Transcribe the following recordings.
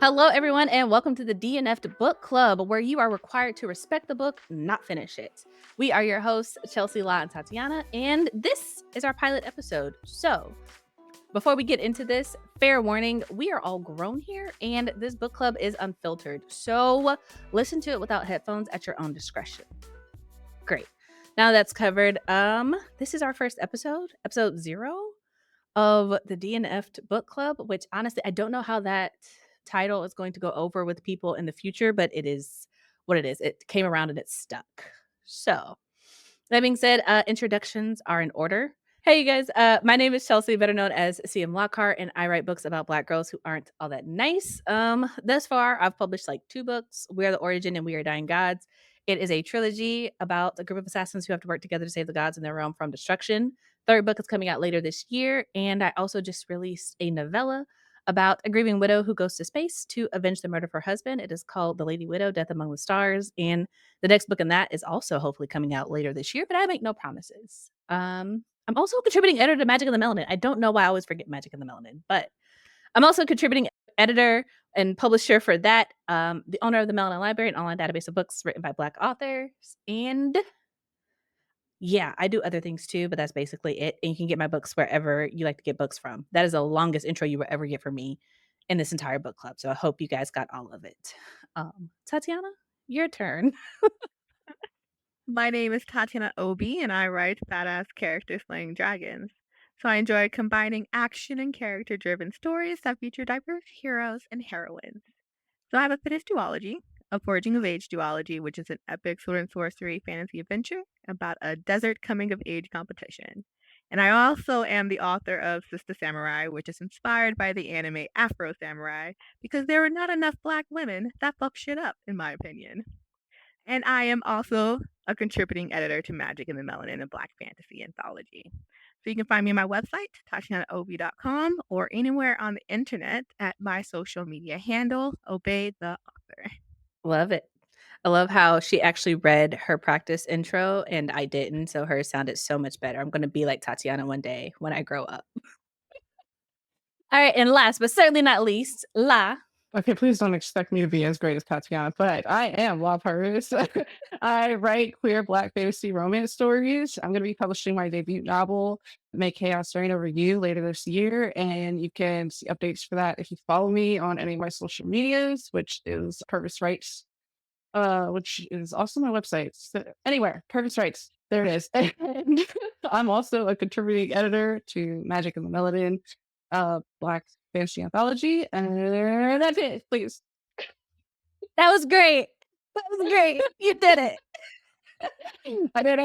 Hello, everyone, and welcome to the DNF'd Book Club, where you are required to respect the book, not finish it. We are your hosts, Chelsea, La, and Tatiana, and this is our pilot episode. So, before we get into this, fair warning, we are all grown here, and this book club is unfiltered. So, listen to it without headphones at your own discretion. Great. Now that's covered, this is our first episode 0 of the DNF'd Book Club, which honestly, I don't know how that title is going to go over with people in the future, but it is what it is. It came around and it stuck. So, that being said, introductions are in order. Hey, you guys. My name is Chelsea, better known as CM Lockhart, and I write books about Black girls who aren't all that nice. Thus far, I've published like 2 books: We Are the Origin and We Are Dying Gods. It is a trilogy about a group of assassins who have to work together to save the gods in their realm from destruction. Third book is coming out later this year, and I also just released a novella about a grieving widow who goes to space to avenge the murder of her husband. It is called The Lady Widow: Death Among the Stars, and the next book in that is also hopefully coming out later this year, but I make no promises. I'm also a contributing editor to Magic and the Melanin. I don't know why I always forget Magic and the Melanin, but I'm also a contributing editor and publisher for that. The owner of the Melanin Library, an online database of books written by Black authors. And yeah, I do other things too, but that's basically it. And you can get my books wherever you like to get books from. That is the longest intro you will ever get from me in this entire book club. So I hope you guys got all of it. Tatiana, your turn. My name is Tatiana Obi, and I write badass characters slaying dragons. So I enjoy combining action and character-driven stories that feature diverse heroes and heroines. So I have a Fittest duology, a Forging of Age duology, which is an epic sword and sorcery fantasy adventure about a desert coming-of-age competition. And I also am the author of Sister Samurai, which is inspired by the anime Afro Samurai, because there were not enough black women that fuck shit up, in my opinion. And I am also a contributing editor to Magic and the Melanin, a Black fantasy anthology. So you can find me on my website, tatianaobi.com, or anywhere on the internet at my social media handle, Obey the Author. Love it. I love how she actually read her practice intro and I didn't, so hers sounded so much better. I'm gonna be like Tatiana one day when I grow up. All right, and last but certainly not least, La. Okay, please don't expect me to be as great as Tatiana, but I am La Paris. I write queer Black fantasy romance stories. I'm going to be publishing my debut novel, May Chaos Reign Over You, later this year, and you can see updates for that if you follow me on any of my social medias, which is Purvis Rights, which is also my website. So anywhere, Purvis Rights, there it is. And I'm also a contributing editor to Magic and the Melanin, Black fantasy anthology, and that's it. Please, That was great. That was great. You did it. I did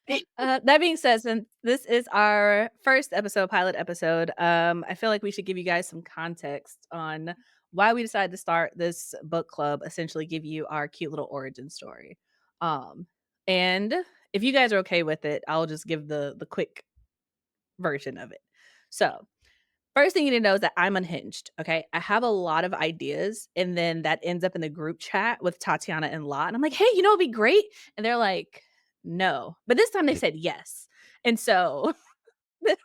it. That being said, since this is our first pilot episode, I feel like we should give you guys some context on why we decided to start this book club, essentially give you our cute little origin story. And if you guys are okay with it, I'll just give the quick version of it. So, first thing you need to know is that I'm unhinged. Okay. I have a lot of ideas, and then that ends up in the group chat with Tatiana and Lot. And I'm like, hey, it'd be great. And they're like, no. But this time they said yes. And so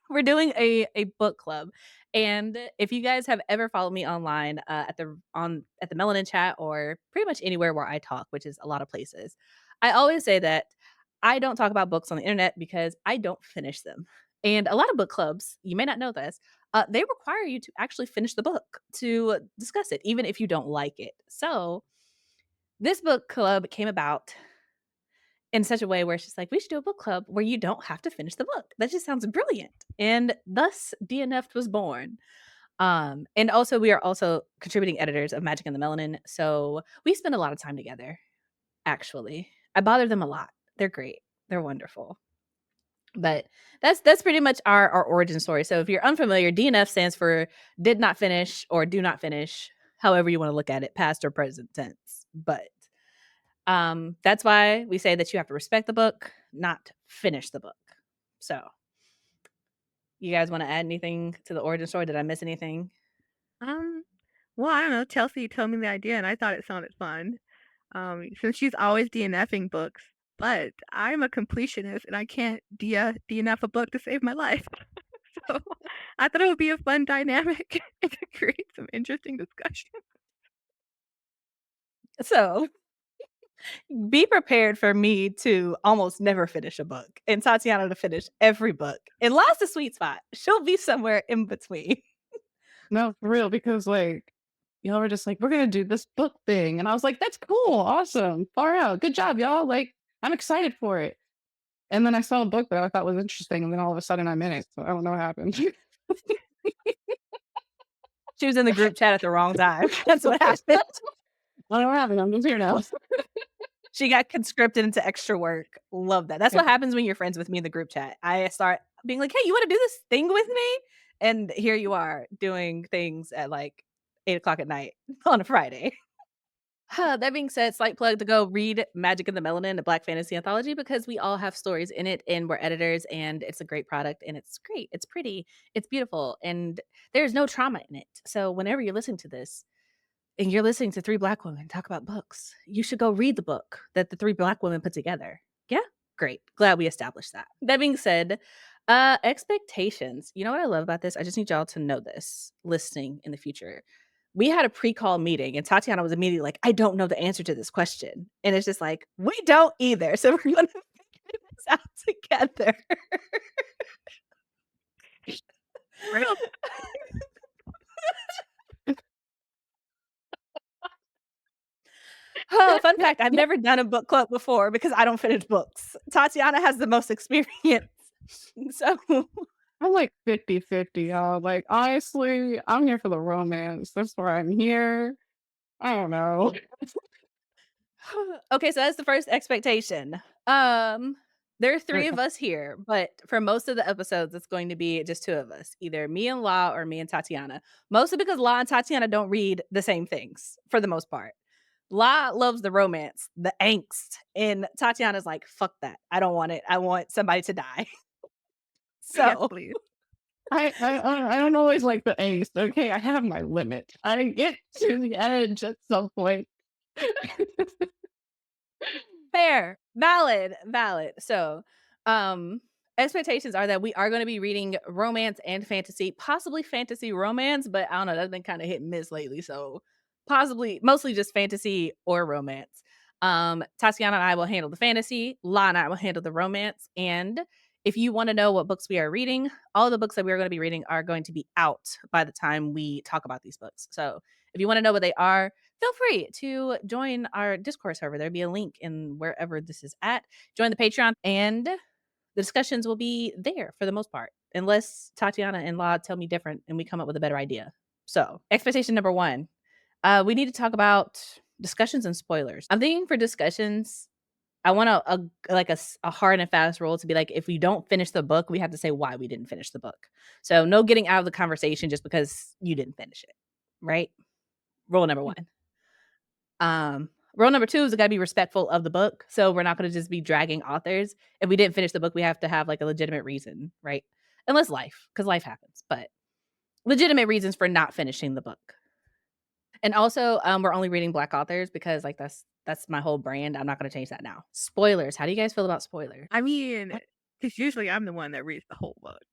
we're doing a book club. And if you guys have ever followed me online at the Melanin chat or pretty much anywhere where I talk, which is a lot of places, I always say that I don't talk about books on the internet because I don't finish them. And a lot of book clubs, you may not know this, they require you to actually finish the book to discuss it, even if you don't like it. So this book club came about in such a way where it's just like, we should do a book club where you don't have to finish the book. That just sounds brilliant. And thus DNF'd was born. And also we are also contributing editors of Magic and the Melanin. So we spend a lot of time together, actually. I bother them a lot. They're great. They're wonderful. But that's pretty much our origin story. So if you're unfamiliar, DNF stands for did not finish or do not finish, however you want to look at it, past or present tense. But that's why we say that you have to respect the book, not finish the book. So, you guys want to add anything to the origin story? Did I miss anything? Well, I don't know. Chelsea told me the idea, and I thought it sounded fun. Since she's always DNFing books, but I'm a completionist, and I can't DNF a book to save my life. So I thought it would be a fun dynamic and could create some interesting discussion. So be prepared for me to almost never finish a book and Tatiana to finish every book. And lost the sweet spot. She'll be somewhere in between. No, for real, because like y'all were just like, we're gonna do this book thing. And I was like, that's cool, awesome, far out. Good job, y'all. Like, I'm excited for it. And then I saw a book that I thought was interesting, and then all of a sudden I'm in it. So I don't know what happened. She was in the group chat at the wrong time. That's what happened. I don't know what happened. I'm just here now. She got conscripted into extra work. Love that. That's what happens when you're friends with me in the group chat. I start being like, "Hey, you want to do this thing with me?" And here you are doing things at like 8 o'clock at night on a Friday. That being said, slight plug to go read Magic and the Melanin, the Black Fantasy Anthology, because we all have stories in it and we're editors and it's a great product and it's great. It's pretty. It's beautiful. And there's no trauma in it. So whenever you listen to this, and you're listening to 3 Black women talk about books, you should go read the book that the 3 Black women put together. Yeah? Great. Glad we established that. That being said, expectations. You know what I love about this? I just need y'all to know this listening in the future. We had a pre-call meeting and Tatiana was immediately like, I don't know the answer to this question. And it's just like, we don't either. So we're going to figure this out together. Real Oh, fun fact, I've never done a book club before because I don't finish books. Tatiana has the most experience. So I'm like 50-50, y'all. Like, honestly, I'm here for the romance. That's why I'm here. I don't know. okay, so that's the first expectation. There are 3 of us here, but for most of the episodes, it's going to be just 2 of us, either me and La or me and Tatiana. Mostly because La and Tatiana don't read the same things for the most part. La loves the romance, the angst, and Tatiana's like, "Fuck that. I don't want it. I want somebody to die." yes, So please. I don't always like the angst. Okay, I have my limit. I get to the edge at some point. fair, valid, valid. So, um, expectations are that we are going to be reading romance and fantasy, possibly fantasy romance, but I don't know, that's been kind of hit and miss lately. So, possibly, mostly just fantasy or romance. Tatiana and I will handle the fantasy. La and I will handle the romance. And if you want to know what books we are reading, all of the books that we're going to be reading are going to be out by the time we talk about these books. So, if you want to know what they are, feel free to join our Discord server. There'll be a link in wherever this is at. Join the Patreon, and the discussions will be there for the most part, unless Tatiana and La tell me different and we come up with a better idea. So, expectation number 1, we need to talk about discussions and spoilers. I'm thinking for discussions, I want a hard and fast rule to be like, if we don't finish the book, we have to say why we didn't finish the book. So, no getting out of the conversation just because you didn't finish it, right? Rule number 1. Rule number 2 is we gotta be respectful of the book. So we're not gonna just be dragging authors. If we didn't finish the book, we have to have like a legitimate reason, right? Unless because life happens, but legitimate reasons for not finishing the book. And also, we're only reading Black authors because like that's my whole brand. I'm not gonna change that now. Spoilers. How do you guys feel about spoilers? I mean, because usually I'm the one that reads the whole book.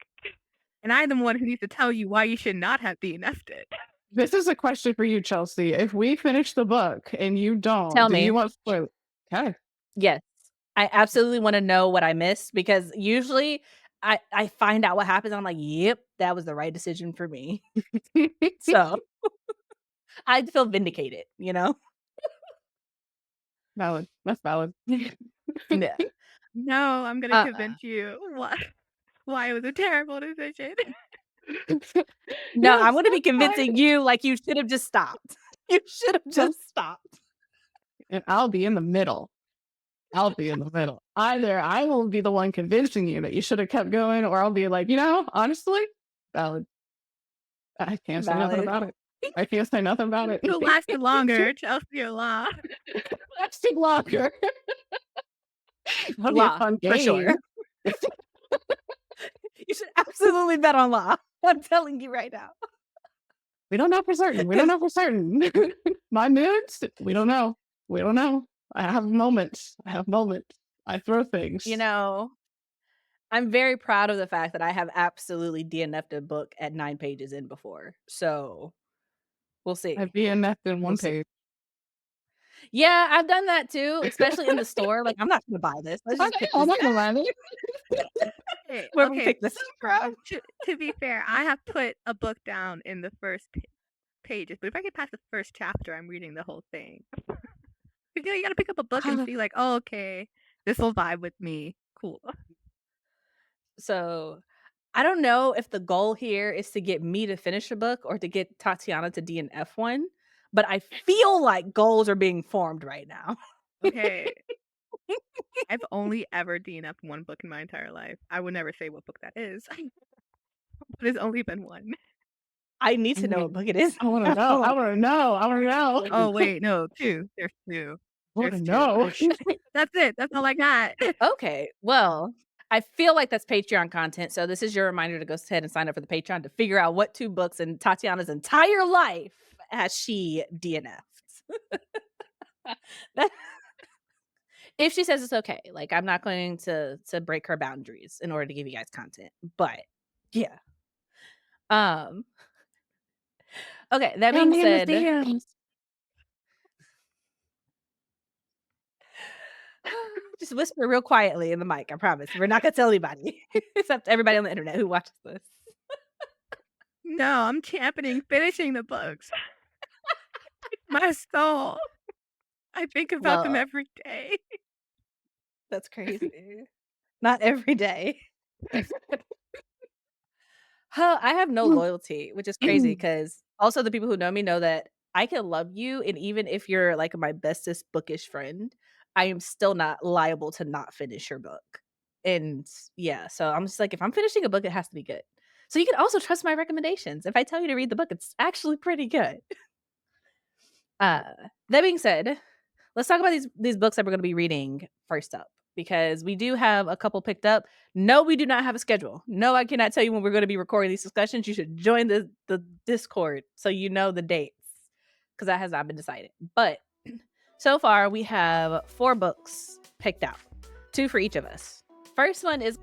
And I'm the one who needs to tell you why you should not have DNF'd it. This is a question for you, Chelsea. If we finish the book and you don't, Tell do you me. want spoilers? Okay. Yes. I absolutely wanna know what I missed because usually I find out what happens and I'm like, "Yep, that was the right decision for me." So I feel vindicated, you know? Valid. That's valid. Yeah. No, I'm gonna Uh-uh. convince you why it was a terrible decision. No, Yes, I'm gonna be that's fine. convincing you like you should have just stopped. You should have That's just stopped. and I'll be in the middle. I'll be in the middle. Either I will be the one convincing you that you should have kept going, or I'll be like, honestly, valid. I can't say nothing Valid. about it. I can't say nothing about it. Who lasted longer, Chelsea or La? Lasting longer. That'll be a Law, fun for sure. game. You should absolutely bet on law. I'm telling you right now. We don't know for certain. We don't 'Cause, know for certain. My moods, we don't know. We don't know. I have moments. I have moments. I throw you things. know, I'm very proud of the fact that I have absolutely DNF'd a book at 9 pages in before. So, we'll I'd see. be enough in We'll one see. page. Yeah, I've done that too, especially in the store. Like, I'm not gonna buy this. Let's I just pick know, I'm this not gonna lie. Okay, where we okay. pick this. So proud. To be fair, I have put a book down in the first pages, but if I get past the first chapter, I'm reading the whole thing. You gotta pick up a book and see, like, oh, okay, this will vibe with me. Cool. So, I don't know if the goal here is to get me to finish a book or to get Tatiana to DNF one, but I feel like goals are being formed right now. Okay, I've only ever DNF'd one book in my entire life. I would never say what book that is, but it's only been one. I need to know what Mm, book it is. I wanna know. I wanna know. I wanna know. Oh, wait, no, 2. There's 2. I wanna There's 2. know. That's it. That's all I got. Okay, well, I feel like that's Patreon content, so this is your reminder to go ahead and sign up for the Patreon to figure out what 2 books in Tatiana's entire life has she DNF'd. That if she says it's okay, like, I'm not going to break her boundaries in order to give you guys content, but yeah. Um, okay, that Down being in the said, DMs. just whisper real quietly in the mic, I promise. We're not gonna tell anybody except everybody on the internet who watches this. No, I'm championing finishing the books. My soul. I think about them Well, every day. that's crazy. Not every day. Huh, I have no loyalty, which is crazy because also the people who know me know that I can love you, and even if you're, like, my bestest bookish friend, I am still not liable to not finish your book. And, yeah, so I'm just like, if I'm finishing a book, it has to be good. So you can also trust my recommendations. If I tell you to read the book, it's actually pretty good. Uh, that being said, let's talk about these books that we're gonna be reading first up, because we do have a couple picked up. No, we do not have a schedule. No, I cannot tell you when we're gonna be recording these discussions. You should join the Discord so you know the dates, because that has not been decided. But so far, we have 4 books picked out, 2 for each of us. First one is